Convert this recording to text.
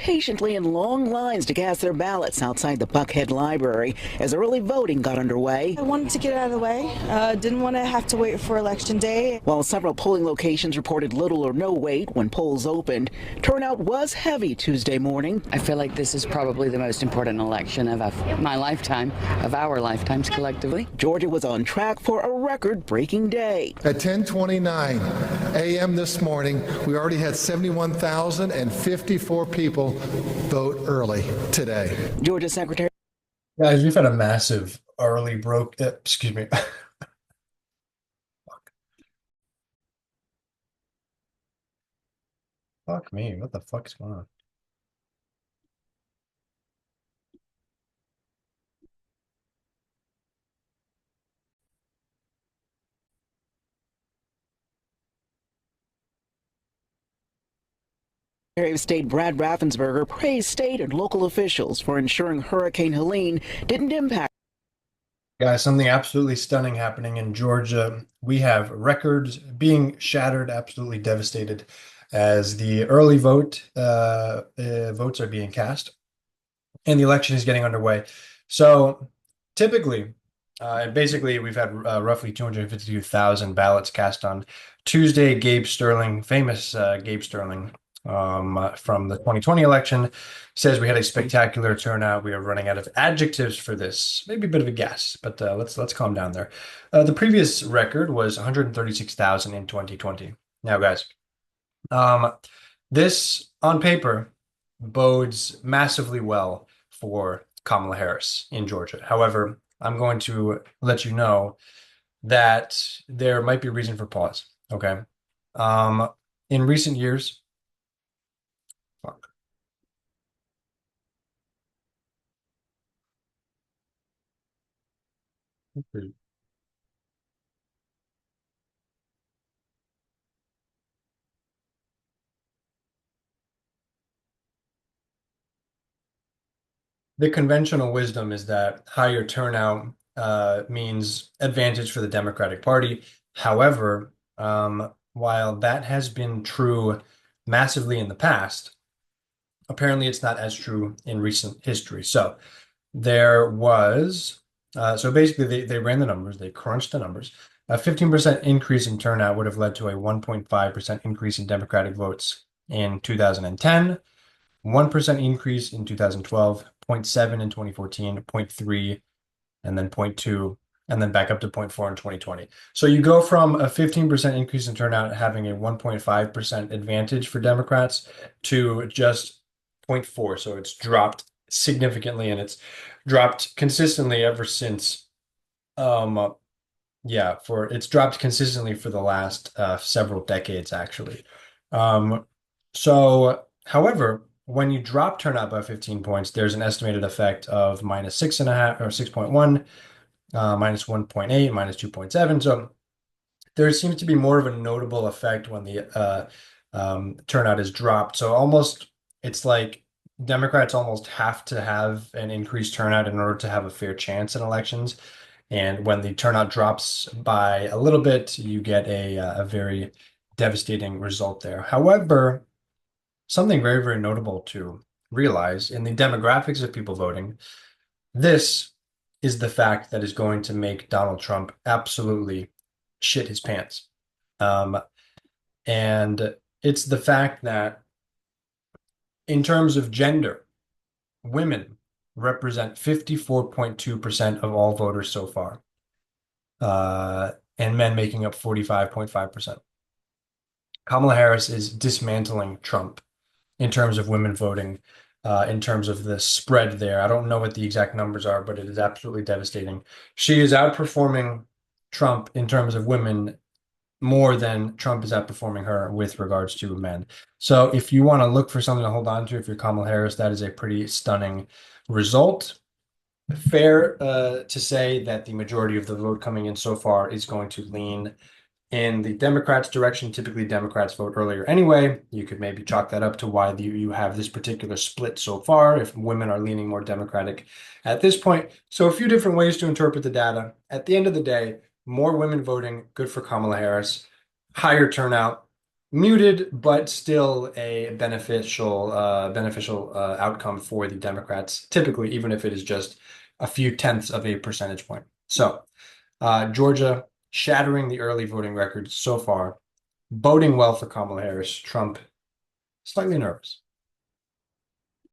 patiently in long lines to cast their ballots outside the Buckhead Library as early voting got underway. I wanted to get it out of the way. Didn't want to have to wait for Election Day. While several polling locations reported little or no wait when polls opened, turnout was heavy Tuesday morning. I feel like this is probably the most important election of my lifetime, of our lifetimes collectively. Georgia was on track for a record-breaking day. At 10:29 a.m. this morning, we already had 71,054 people vote early today. Georgia Secretary. Guys, we've had a massive early excuse me. Fuck me, what the fuck is going on? Secretary of State Brad Raffensperger praised state and local officials for ensuring Hurricane Helene didn't impact. Guys, something absolutely stunning happening in Georgia. We have records being shattered, absolutely devastated, as the early votes are being cast and the election is getting underway. So typically, basically, we've had roughly 252,000 ballots cast on Tuesday. Gabe Sterling, famous Gabe Sterling, from the 2020 election, says we had a spectacular turnout. We are running out of adjectives for this. Maybe a bit of a guess, but let's calm down there. The previous record was 136,000 in 2020. Now, guys, this on paper bodes massively well for Kamala Harris in Georgia. However, I'm going to let you know that there might be a reason for pause. Okay. In recent years, the conventional wisdom is that higher turnout means advantage for the Democratic Party. However, while that has been true massively in the past, apparently it's not as true in recent history. So there was, so basically they ran the numbers, they crunched the numbers. A 15% increase in turnout would have led to a 1.5% increase in Democratic votes in 2010, 1% increase in 2012, 0.7 in 2014, 0.3, and then 0.2, and then back up to 0.4 in 2020. So you go from a 15% increase in turnout having a 1.5% advantage for Democrats to just 0.4. So it's dropped significantly, and it's dropped consistently ever since. It's dropped consistently for the last several decades, actually. However, when you drop turnout by 15 points, there's an estimated effect of minus 6.5 or 6.1, minus 1.8, minus 2.7. So there seems to be more of a notable effect when the turnout is dropped. So almost, it's like Democrats almost have to have an increased turnout in order to have a fair chance in elections. And when the turnout drops by a little bit, you get a very devastating result there. However, something very, very notable to realize in the demographics of people voting, this is the fact that is going to make Donald Trump absolutely shit his pants. And it's the fact that in terms of gender, women represent 54.2% of all voters so far, and men making up 45.5%. Kamala Harris is dismantling Trump in terms of women voting, in terms of the spread there. I don't know what the exact numbers are, but it is absolutely devastating. She is outperforming Trump in terms of women more than Trump is outperforming her with regards to men. So if you want to look for something to hold on to, if you're Kamala Harris, that is a pretty stunning result. Fair to say that the majority of the vote coming in so far is going to lean in the Democrats' direction. Typically, Democrats vote earlier anyway. You could maybe chalk that up to why you have this particular split so far, if women are leaning more Democratic at this point. So a few different ways to interpret the data. At the end of the day, more women voting, good for Kamala Harris. Higher turnout muted, but still a beneficial outcome for the Democrats, typically, even if it is just a few tenths of a percentage point. So, Georgia shattering the early voting record so far, boding well for Kamala Harris. Trump slightly nervous.